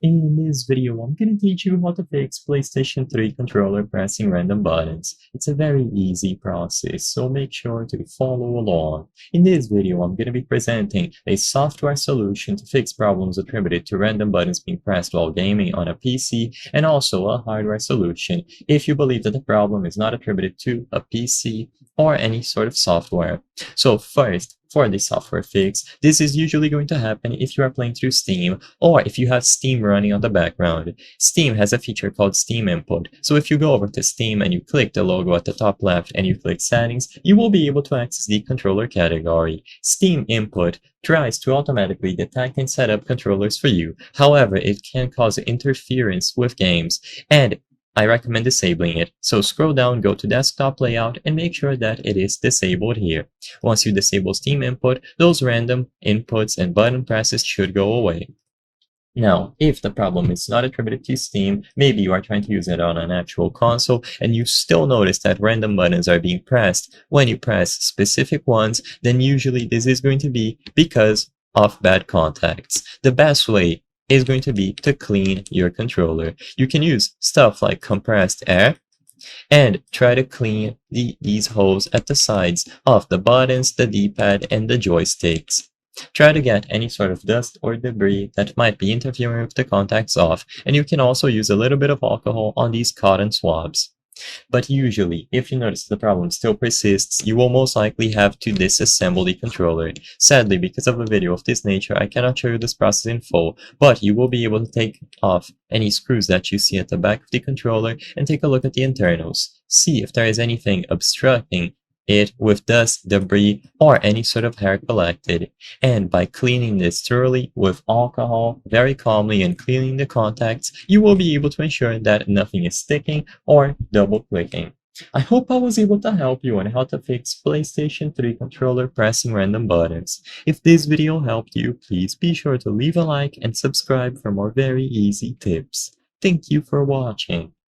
In this video, I'm going to teach you how to fix PlayStation 3 controller pressing random buttons. It's a very easy process, so make sure to follow along. In this video, I'm going to be presenting a software solution to fix problems attributed to random buttons being pressed while gaming on a PC, and also a hardware solution if you believe that the problem is not attributed to a PC or any sort of software. So first, for the software fix, this is usually going to happen if you are playing through Steam or if you have Steam running on the background. Steam has a feature called Steam Input, so if you go over to Steam and you click the logo at the top left and you click Settings, you will be able to access the controller category. Steam Input tries to automatically detect and set up controllers for you. However, it can cause interference with games, and I recommend disabling it. So scroll down, go to desktop layout, and make sure that it is disabled here. Once you disable Steam Input, those random inputs and button presses should go away. Now, if the problem is not attributed to Steam, maybe you are trying to use it on an actual console and you still notice that random buttons are being pressed when you press specific ones, then usually this is going to be because of bad contacts. The best way is going to be to clean your controller. You can use stuff like compressed air and try to clean these holes at the sides of the buttons, the D-pad, and the joysticks. Try to get any sort of dust or debris that might be interfering with the contacts off, and you can also use a little bit of alcohol on these cotton swabs. But usually, if you notice the problem still persists, you will most likely have to disassemble the controller. Sadly, because of a video of this nature, I cannot show you this process in full, but you will be able to take off any screws that you see at the back of the controller and take a look at the internals. See if there is anything obstructing it with dust, debris, or any sort of hair collected. And by cleaning this thoroughly with alcohol, very calmly, and cleaning the contacts, you will be able to ensure that nothing is sticking or double clicking. I hope I was able to help you on how to fix PlayStation 3 controller pressing random buttons. If this video helped you, please be sure to leave a like and subscribe for more very easy tips. Thank you for watching.